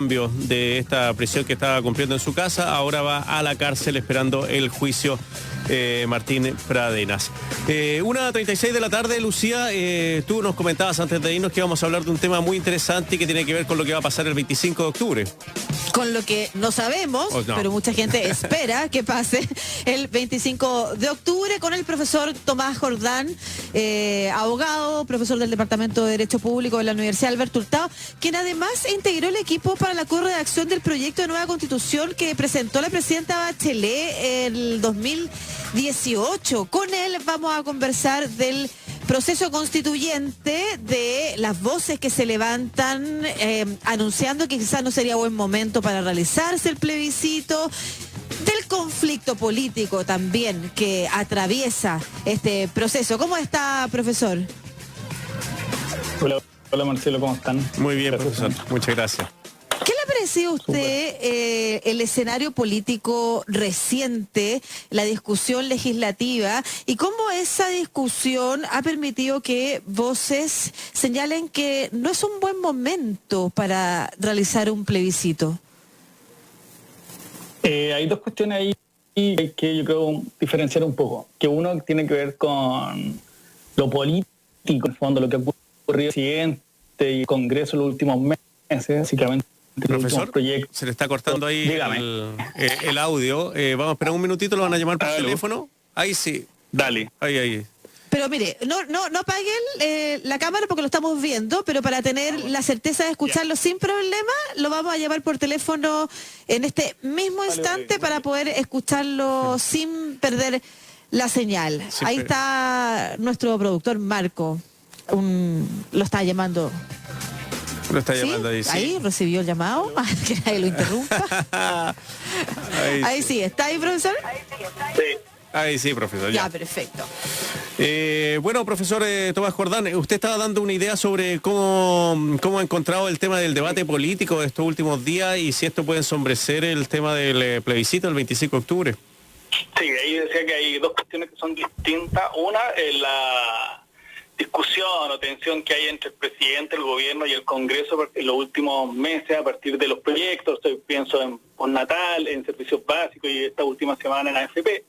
de esta prisión que estaba cumpliendo en su casa, ahora va a la cárcel esperando el juicio. Martín Pradenas. 1:36 de la tarde, Lucía, tú nos comentabas antes de irnos que íbamos a hablar de un tema muy interesante y que tiene que ver con lo que va a pasar el 25 de octubre. Con lo que no sabemos, pero mucha gente espera que pase el 25 de octubre con el profesor Tomás Jordán, abogado, profesor del Departamento de Derecho Público de la Universidad Alberto Hurtado, quien además integró el equipo para la corredacción del proyecto de nueva constitución que presentó la presidenta Bachelet el 2018. Con él vamos a conversar del proceso constituyente, de las voces que se levantan anunciando que quizás no sería buen momento para realizarse el plebiscito, del conflicto político también que atraviesa este proceso. ¿Cómo está, profesor? Hola Marcelo, ¿cómo están? Muy bien, profesor. Muchas gracias. ¿Qué le ha parecido a usted el escenario político reciente, la discusión legislativa, y cómo esa discusión ha permitido que voces señalen que no es un buen momento para realizar un plebiscito? Hay dos cuestiones ahí que yo creo diferenciar un poco. Que uno tiene que ver con lo político, en el fondo, lo que ha ocurrido en el presidente y el Congreso en los últimos meses, básicamente. Profesor, se le está cortando ahí el audio. Vamos a esperar un minutito, lo van a llamar por teléfono. Ahí sí. Dale. Ahí. Pero mire, no apaguen la cámara porque lo estamos viendo, pero para tener la certeza de escucharlo sin problema, lo vamos a llamar por teléfono en este mismo instante para poder escucharlo sin perder la señal. Ahí está nuestro productor Marco, lo está llamando. Lo está llamando ahí, sí. Ahí recibió el llamado, que nadie lo interrumpa. Ahí sí, ¿está ahí, profesor? Sí. Ahí sí, profesor. Ya, perfecto. Bueno, profesor Tomás Jordán, usted estaba dando una idea sobre cómo ha encontrado el tema del debate político de estos últimos días y si esto puede ensombrecer el tema del plebiscito el 25 de octubre. Sí, ahí decía que hay dos cuestiones que son distintas. Una es la discusión o tensión que hay entre el presidente, el gobierno y el Congreso en los últimos meses a partir de los proyectos. Pienso en postnatal, en servicios básicos y esta última semana en AFP,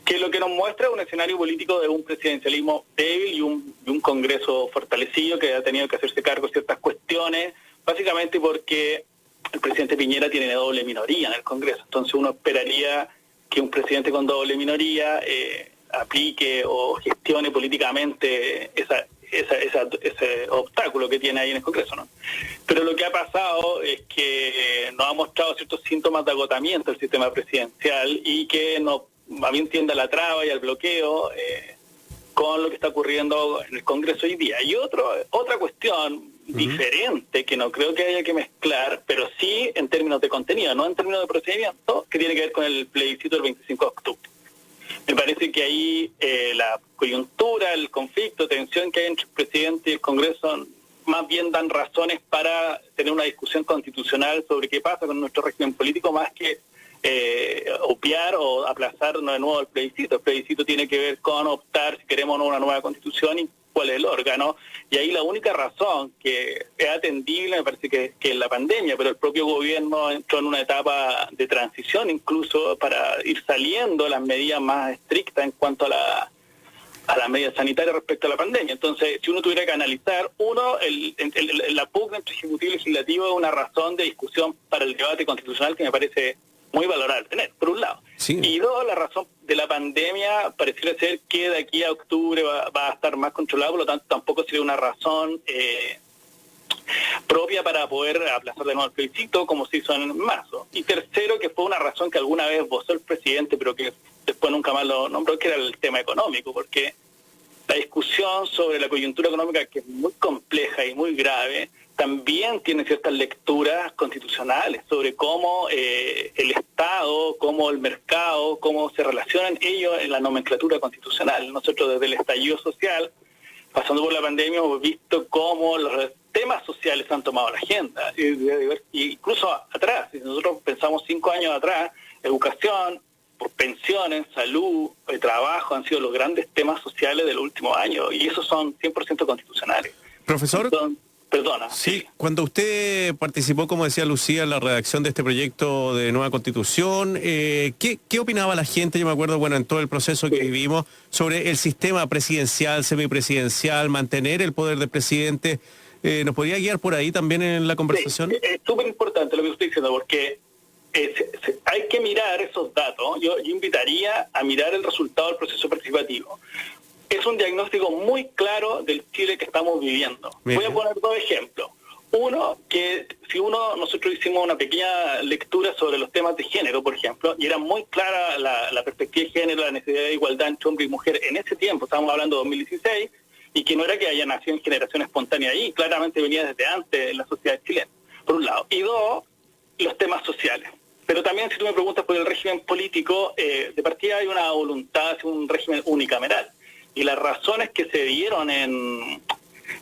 que lo que nos muestra es un escenario político de un presidencialismo débil y un Congreso fortalecido que ha tenido que hacerse cargo de ciertas cuestiones, básicamente porque el presidente Piñera tiene doble minoría en el Congreso. Entonces uno esperaría que un presidente con doble minoría aplique o gestione políticamente ese obstáculo que tiene ahí en el Congreso, ¿no? Pero lo que ha pasado es que nos ha mostrado ciertos síntomas de agotamiento del sistema presidencial y que no más bien tiende a la traba y al bloqueo con lo que está ocurriendo en el Congreso hoy día. Y otra cuestión diferente que no creo que haya que mezclar, pero sí en términos de contenido, no en términos de procedimiento, que tiene que ver con el plebiscito del 25 de octubre. Me parece que ahí la coyuntura, el conflicto, tensión que hay entre el presidente y el Congreso más bien dan razones para tener una discusión constitucional sobre qué pasa con nuestro régimen político, más que obviar o aplazar de nuevo el plebiscito. El plebiscito tiene que ver con optar si queremos o no una nueva constitución y cuál es el órgano. Y ahí la única razón que es atendible me parece que es la pandemia, pero el propio gobierno entró en una etapa de transición incluso para ir saliendo las medidas más estrictas en cuanto a las medidas sanitarias respecto a la pandemia. Entonces, si uno tuviera que analizar, la pugna entre ejecutivo y legislativo es una razón de discusión para el debate constitucional que me parece muy valorable tener, por un lado. Sí. Y dos, la razón de la pandemia pareciera ser que de aquí a octubre va a estar más controlado, por lo tanto tampoco sería una razón propia para poder aplazar de nuevo el plebiscito como se hizo en marzo. Y tercero, que fue una razón que alguna vez esbozó el presidente, pero que después nunca más lo nombró, que era el tema económico, porque la discusión sobre la coyuntura económica, que es muy compleja y muy grave, también tiene ciertas lecturas constitucionales sobre cómo el Estado, cómo el mercado, cómo se relacionan ellos en la nomenclatura constitucional. Nosotros desde el estallido social, pasando por la pandemia, hemos visto cómo los temas sociales han tomado la agenda. Incluso atrás, si nosotros pensamos 5 años atrás, educación, por pensiones, salud, trabajo, han sido los grandes temas sociales del último año, y esos son 100% constitucionales. Profesor, Perdona. Sí, cuando usted participó, como decía Lucía, en la redacción de este proyecto de nueva constitución, ¿qué opinaba la gente? Yo me acuerdo, bueno, en todo el proceso que vivimos, sobre el sistema presidencial, semipresidencial, mantener el poder del presidente. ¿Nos podría guiar por ahí también en la conversación? Sí, es súper importante lo que estoy diciendo, porque hay que mirar esos datos. Yo invitaría a mirar el resultado del proceso participativo. Es un diagnóstico muy claro del Chile que estamos viviendo. Voy a poner 2 ejemplos. Uno, que nosotros hicimos una pequeña lectura sobre los temas de género, por ejemplo, y era muy clara la perspectiva de género, la necesidad de igualdad entre hombre y mujer en ese tiempo, estábamos hablando de 2016, y que no era que haya nacido en generación espontánea ahí, claramente venía desde antes en la sociedad chilena, por un lado. Y 2, los temas sociales. Pero también, si tú me preguntas por el régimen político, de partida hay una voluntad hacia un régimen unicameral. Y las razones que se dieron en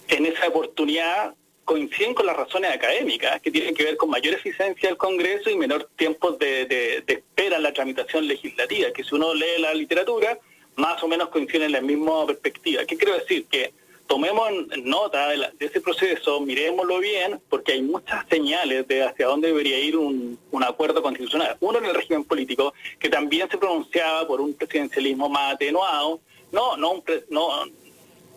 esa oportunidad coinciden con las razones académicas, que tienen que ver con mayor eficiencia del Congreso y menor tiempo de espera en la tramitación legislativa, que si uno lee la literatura, más o menos coinciden en la misma perspectiva. ¿Qué quiero decir? Que tomemos nota de ese proceso, miremoslo bien, porque hay muchas señales de hacia dónde debería ir un acuerdo constitucional. Uno en el régimen político, que también se pronunciaba por un presidencialismo más atenuado,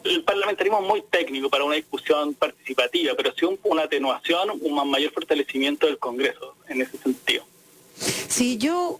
el parlamentarismo es muy técnico para una discusión participativa, pero sí una atenuación, un mayor fortalecimiento del Congreso en ese sentido. Sí, yo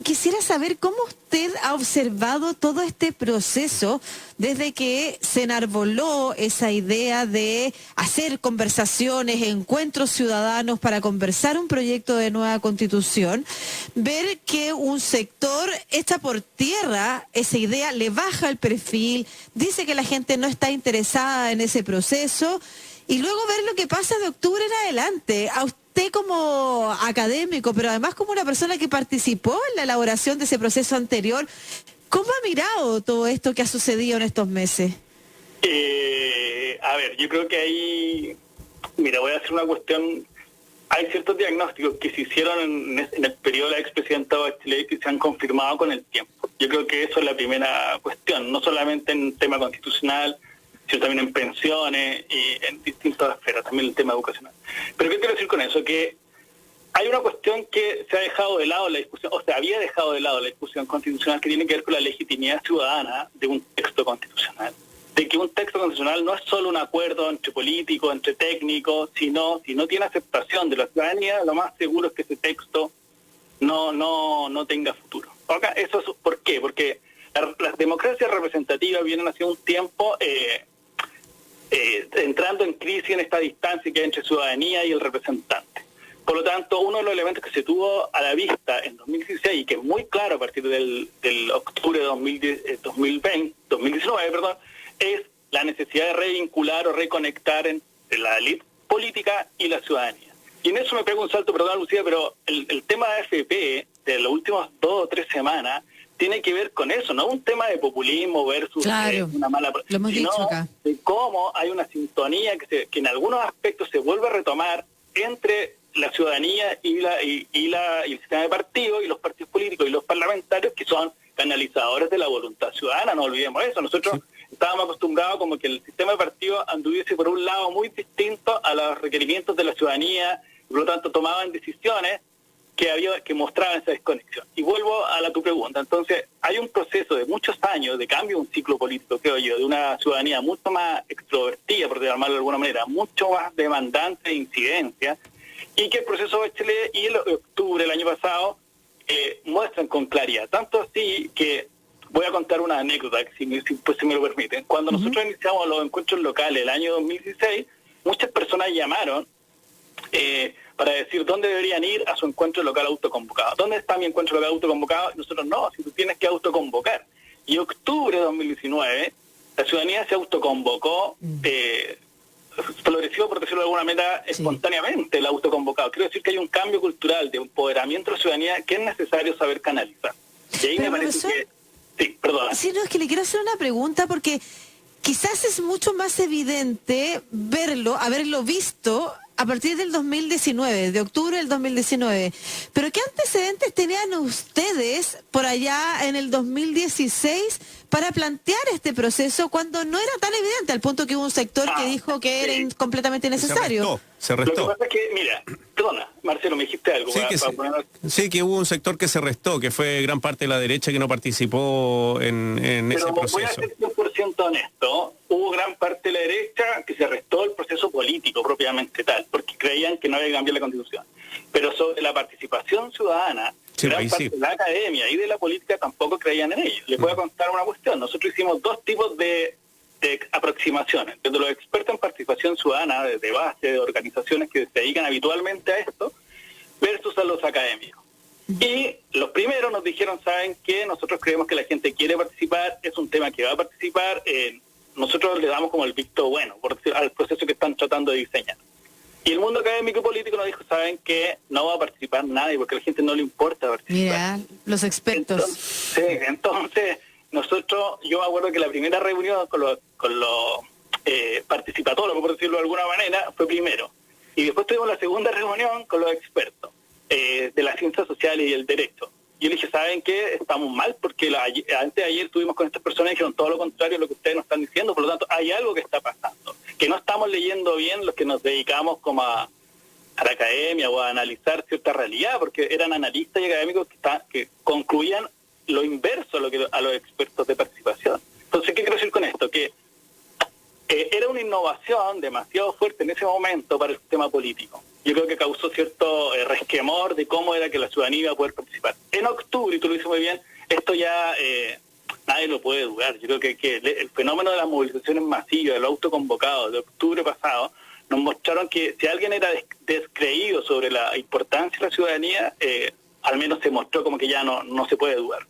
quisiera saber cómo usted ha observado todo este proceso desde que se enarboló esa idea de hacer conversaciones, encuentros ciudadanos para conversar un proyecto de nueva constitución, ver que un sector echa por tierra esa idea, le baja el perfil, dice que la gente no está interesada en ese proceso, y luego ver lo que pasa de octubre en adelante. A usted como académico, pero además como una persona que participó en la elaboración de ese proceso anterior, ¿cómo ha mirado todo esto que ha sucedido en estos meses? A ver, yo creo que ahí, mira, voy a hacer una cuestión. Hay ciertos diagnósticos que se hicieron en el periodo de la expresidenta Bachelet que se han confirmado con el tiempo. Yo creo que eso es la primera cuestión, no solamente en tema constitucional, sino también en pensiones y en distintas esferas, también el tema educacional. Pero ¿qué quiero decir con eso? Que hay una cuestión que se ha dejado de lado en la discusión, o se había dejado de lado la discusión constitucional, que tiene que ver con la legitimidad ciudadana de un texto constitucional. De que un texto constitucional no es solo un acuerdo entre políticos, entre técnicos, sino si no tiene aceptación de la ciudadanía, lo más seguro es que ese texto no tenga futuro. Acá, ¿eso es por qué? Porque las democracias representativas vienen hace un tiempo entrando en crisis en esta distancia que hay entre ciudadanía y el representante. Por lo tanto, uno de los elementos que se tuvo a la vista en 2016 y que es muy claro a partir del octubre de 2019, es la necesidad de revincular o reconectar entre la élite política y la ciudadanía. Y en eso me pego un salto, perdón Lucía, pero el tema de AFP de las últimas 2 o 3 semanas tiene que ver con eso, no un tema de populismo versus una mala... Lo hemos sino dicho acá. De cómo hay una sintonía que en algunos aspectos se vuelve a retomar entre la ciudadanía y el sistema de partidos y los partidos políticos y los parlamentarios, que son canalizadores de la voluntad ciudadana. No olvidemos eso. Nosotros estábamos acostumbrados como que el sistema de partidos anduviese por un lado muy distinto a los requerimientos de la ciudadanía, y por lo tanto tomaban decisiones que mostraban esa desconexión. Y vuelvo a tu pregunta. Entonces, hay un proceso de muchos años de cambio de un ciclo político, creo yo, de una ciudadanía mucho más extrovertida, por llamarlo de alguna manera, mucho más demandante de incidencia, y que el proceso de Bachelet y el octubre del año pasado muestran con claridad. Tanto así que voy a contar una anécdota, si me lo permiten. Cuando nosotros iniciamos los encuentros locales el año 2016, muchas personas llamaron para decir dónde deberían ir a su encuentro local autoconvocado. ¿Dónde está mi encuentro local autoconvocado? Y nosotros no, si tú tienes que autoconvocar. Y octubre de 2019, la ciudadanía se autoconvocó, floreció, por decirlo de alguna manera, espontáneamente el autoconvocado. Quiero decir que hay un cambio cultural de empoderamiento de la ciudadanía que es necesario saber canalizar. Y ahí me parece que... Sí, perdona. Sí, no, es que le quiero hacer una pregunta porque quizás es mucho más evidente haberlo visto a partir del 2019, de octubre del 2019. Pero ¿qué antecedentes tenían ustedes por allá en el 2016 para plantear este proceso cuando no era tan evidente, al punto que hubo un sector que dijo que era completamente innecesario? Se restó. Lo que pasa es que, mira, perdona, Marcelo, me dijiste algo. Sí, que hubo un sector que se restó, que fue gran parte de la derecha que no participó en ese proceso. Voy a ser 100% honesto, hubo gran parte de la derecha que se restó el proceso político propiamente tal, porque creían que no había que cambiar la Constitución. Pero sobre la participación ciudadana, gran parte de la academia y de la política tampoco creían en ello. Les voy a contar una cuestión. Nosotros hicimos dos tipos de aproximaciones, desde los expertos en participación ciudadana, de base, de organizaciones que se dedican habitualmente a esto, versus a los académicos. Y los primeros nos dijeron, ¿saben qué? Nosotros creemos que la gente quiere participar, es un tema que va a participar, nosotros le damos como el visto bueno por decir, al proceso que están tratando de diseñar. Y el mundo académico y político nos dijo, ¿saben qué? No va a participar nadie porque a la gente no le importa participar. Mira, los expertos. Entonces nosotros, yo me acuerdo que la primera reunión con los participatólogos, por decirlo de alguna manera, fue primero. Y después tuvimos la segunda reunión con los expertos de las ciencias sociales y el derecho. Yo le dije, ¿saben qué? Estamos mal porque antes de ayer estuvimos con estas personas y dijeron todo lo contrario a lo que ustedes nos están diciendo. Por lo tanto, hay algo que está pasando, que no estamos leyendo bien los que nos dedicamos como a la academia o a analizar cierta realidad, porque eran analistas y académicos que concluían lo inverso a los expertos de participación. Entonces, ¿qué quiero decir con esto? Que era una innovación demasiado fuerte en ese momento para el sistema político. Yo creo que causó cierto resquemor de cómo era que la ciudadanía iba a poder participar. En octubre, y tú lo dices muy bien, esto ya nadie lo puede dudar. Yo creo que el fenómeno de las movilizaciones masivas, de los autoconvocados de octubre pasado, nos mostraron que si alguien era descreído sobre la importancia de la ciudadanía, al menos se mostró como que ya no se puede dudar.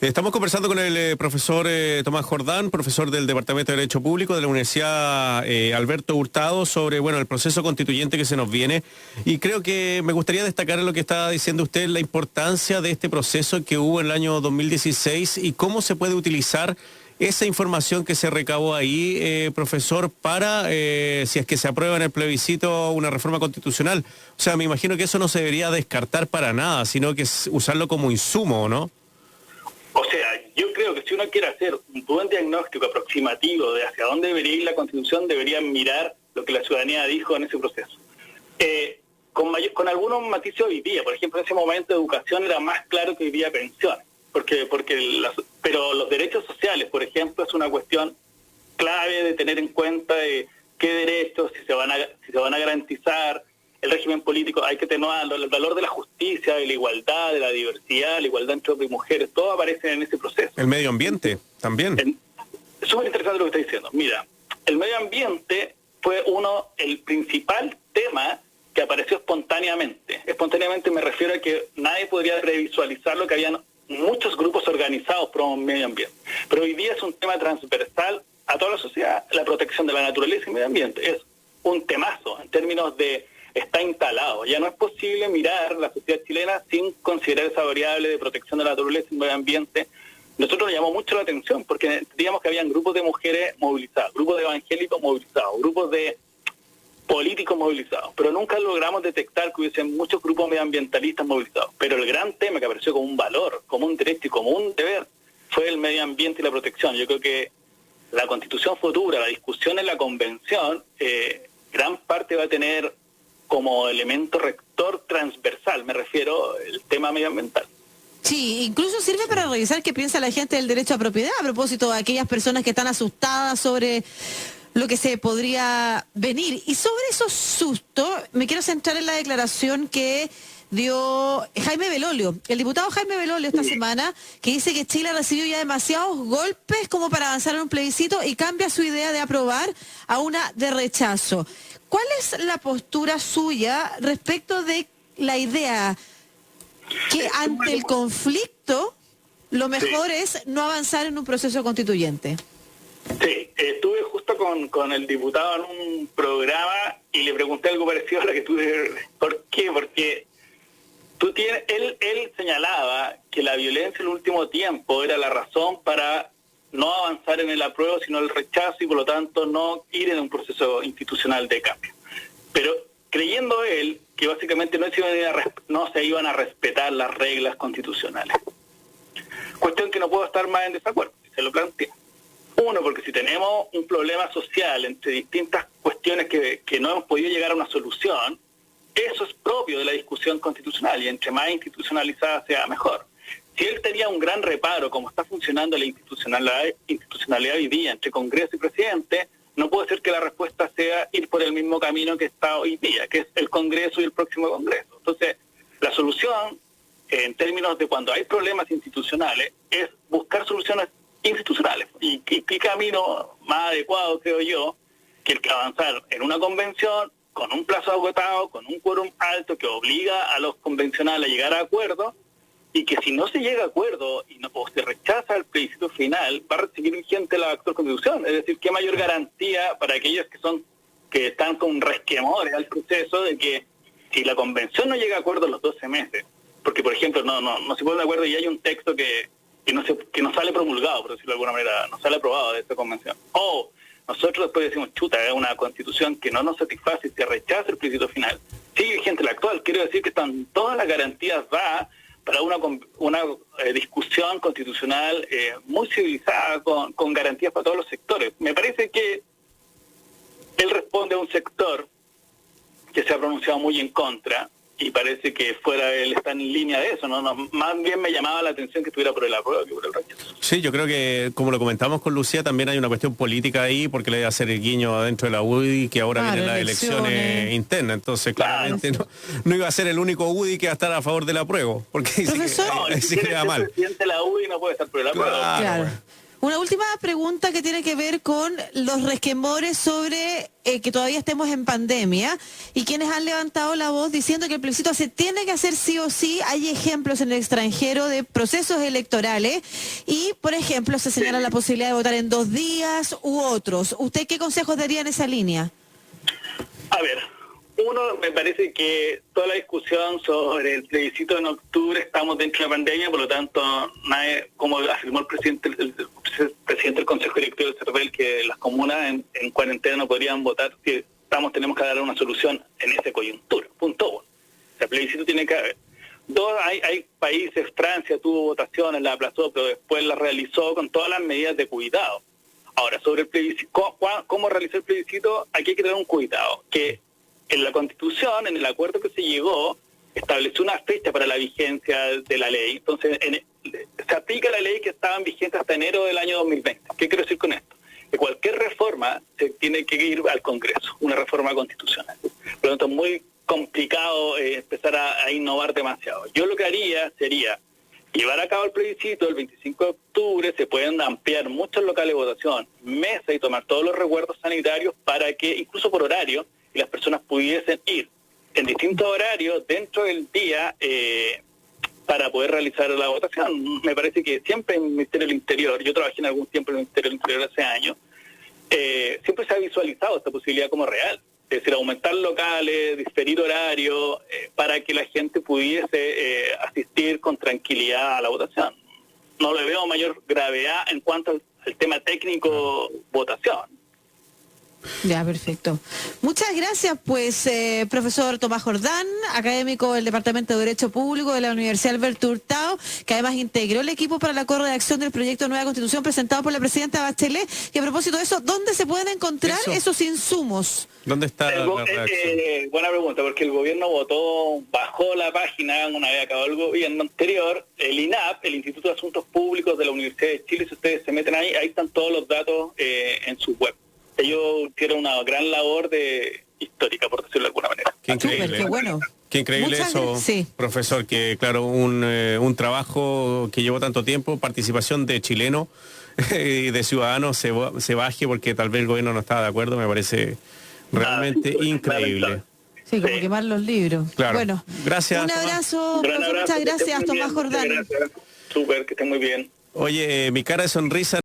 Estamos conversando con el profesor Tomás Jordán, profesor del Departamento de Derecho Público de la Universidad Alberto Hurtado, sobre el proceso constituyente que se nos viene. Y creo que me gustaría destacar en lo que estaba diciendo usted, la importancia de este proceso que hubo en el año 2016 y cómo se puede utilizar esa información que se recabó ahí, profesor, para, si es que se aprueba en el plebiscito una reforma constitucional. O sea, me imagino que eso no se debería descartar para nada, sino que es usarlo como insumo, ¿no? O sea, yo creo que si uno quiere hacer un buen diagnóstico aproximativo de hacia dónde debería ir la Constitución, debería mirar lo que la ciudadanía dijo en ese proceso. Con algunos matices hoy día, por ejemplo, en ese momento educación era más claro que hoy día pensiones, pero los derechos sociales, por ejemplo, es una cuestión clave de tener en cuenta de qué derechos, si se van a garantizar. El régimen político, hay que tener el valor de la justicia, de la igualdad, de la diversidad, la igualdad entre hombres y mujeres, todo aparece en ese proceso. El medio ambiente también. Es súper interesante lo que está diciendo. Mira, el medio ambiente fue el principal tema que apareció espontáneamente. Espontáneamente me refiero a que nadie podría previsualizar lo que habían muchos grupos organizados por un medio ambiente. Pero hoy día es un tema transversal a toda la sociedad. La protección de la naturaleza y el medio ambiente es un temazo en términos de está instalado. Ya no es posible mirar la sociedad chilena sin considerar esa variable de protección de la naturaleza y el medio ambiente. Nosotros nos llamó mucho la atención porque entendíamos que habían grupos de mujeres movilizados, grupos de evangélicos movilizados, grupos de políticos movilizados, pero nunca logramos detectar que hubiesen muchos grupos medioambientalistas movilizados. Pero el gran tema que apareció como un valor, como un derecho y como un deber fue el medio ambiente y la protección. Yo creo que la Constitución futura, la discusión en la Convención, gran parte va a tener como elemento rector transversal, me refiero el tema medioambiental. Sí, incluso sirve para revisar qué piensa la gente del derecho a propiedad a propósito de aquellas personas que están asustadas sobre lo que se podría venir. Y sobre esos sustos, me quiero centrar en la declaración que dio Jaime Belolio, el diputado Jaime Belolio esta semana, que dice que Chile recibió ya demasiados golpes como para avanzar en un plebiscito y cambia su idea de aprobar a una de rechazo. ¿Cuál es la postura suya respecto de la idea que ante el conflicto lo mejor es no avanzar en un proceso constituyente? Sí, estuve justo con el diputado en un programa y le pregunté algo parecido a lo que tú... ¿Por qué? Porque él señalaba que la violencia en el último tiempo era la razón para no avanzar en el apruebo, sino el rechazo y por lo tanto no ir en un proceso institucional de cambio. Pero creyendo él que básicamente no se iban a respetar las reglas constitucionales. Cuestión que no puedo estar más en desacuerdo, si se lo plantea. Uno, porque si tenemos un problema social entre distintas cuestiones que no hemos podido llegar a una solución, eso es propio de la discusión constitucional, y entre más institucionalizada sea, mejor. Si él tenía un gran reparo, como está funcionando la institucionalidad hoy día entre Congreso y Presidente, no puede ser que la respuesta sea ir por el mismo camino que está hoy día, que es el Congreso y el próximo Congreso. Entonces, la solución, en términos de cuando hay problemas institucionales, es buscar soluciones institucionales. Y qué camino más adecuado, creo yo, que el que avanzar en una convención con un plazo agotado, con un quórum alto que obliga a los convencionales a llegar a acuerdos, y que si no se llega a acuerdo o se rechaza el plebiscito final, va a recibir vigente la actual Constitución. Es decir, qué mayor garantía para aquellos que están con resquemores al proceso de que si la convención no llega a acuerdo en los 12 meses, porque por ejemplo no se pone de acuerdo y hay un texto que no sale promulgado, por decirlo de alguna manera, no sale aprobado de esta convención, o nosotros después decimos, chuta, es una constitución que no nos satisface y se rechaza el plebiscito final, sigue vigente la actual. Quiero decir que están todas las garantías dadas para una discusión constitucional muy civilizada, con garantías para todos los sectores. Me parece que él responde a un sector que se ha pronunciado muy en contra, y parece que él está en línea de eso, ¿no? Más bien me llamaba la atención que estuviera por el apruebo que por el rechazo. Sí, yo creo que, como lo comentamos con Lucía, también hay una cuestión política ahí, porque le va a hacer el guiño adentro de la UDI, que ahora vienen las elecciones internas, entonces claramente no iba a ser el único UDI que va a estar a favor del apruebo, porque si queda mal. El presidente de la UDI no puede estar por el apruebo. Claro. Una última pregunta que tiene que ver con los resquemores sobre que todavía estemos en pandemia, y quienes han levantado la voz diciendo que el plebiscito se tiene que hacer sí o sí. Hay ejemplos en el extranjero de procesos electorales y, por ejemplo, se señala la posibilidad de votar en 2 días u otros. ¿Usted qué consejos daría en esa línea? A ver, uno, me parece que toda la discusión sobre el plebiscito en octubre, estamos dentro de la pandemia, por lo tanto, nadie, como afirmó el presidente del Consejo Directivo del CERVEL, que las comunas en cuarentena no podrían votar, que tenemos que dar una solución en esa coyuntura. Punto 1. O sea, el plebiscito tiene que haber. 2, hay países, Francia tuvo votaciones, la aplazó, pero después la realizó con todas las medidas de cuidado. Ahora, sobre el plebiscito, ¿cómo realizar el plebiscito? Aquí hay que tener un cuidado, que en la Constitución, en el acuerdo que se llegó, estableció una fecha para la vigencia de la ley. Entonces, se aplica la ley que estaba en vigencia hasta enero del año 2020. ¿Qué quiero decir con esto? Que cualquier reforma se tiene que ir al Congreso, una reforma constitucional. Por lo tanto, es muy complicado empezar a innovar demasiado. Yo lo que haría sería llevar a cabo el plebiscito el 25 de octubre, se pueden ampliar muchos locales de votación, mesas, y tomar todos los resguardos sanitarios para que, incluso por horario, y las personas pudiesen ir en distintos horarios dentro del día para poder realizar la votación. Me parece que siempre en el Ministerio del Interior, yo trabajé en algún tiempo en el Ministerio del Interior hace años, siempre se ha visualizado esta posibilidad como real. Es decir, aumentar locales, diferir horarios, para que la gente pudiese asistir con tranquilidad a la votación. No le veo mayor gravedad en cuanto al tema técnico votación. Ya, perfecto. Muchas gracias, pues, profesor Tomás Jordán, académico del Departamento de Derecho Público de la Universidad Alberto Hurtado, que además integró el equipo para la corredacción del proyecto de nueva Constitución presentado por la presidenta Bachelet. Y a propósito de eso, ¿dónde se pueden encontrar esos insumos? ¿Dónde está la redacción? Buena pregunta, porque el gobierno bajó la página una vez acabó el gobierno anterior, el INAP, el Instituto de Asuntos Públicos de la Universidad de Chile. Si ustedes se meten ahí están todos los datos en su web. Ellos tienen una gran labor histórica, por decirlo de alguna manera. Qué increíble. Qué bueno. Qué increíble eso, profesor, que claro, un trabajo que llevó tanto tiempo, participación de chilenos y de ciudadanos se baje porque tal vez el gobierno no estaba de acuerdo, me parece realmente increíble. Sí, como quemar los libros. Claro. Bueno, gracias. Un abrazo, muchas gracias, Tomás Jordán. Súper, que estén muy bien. Oye, mi cara de sonrisa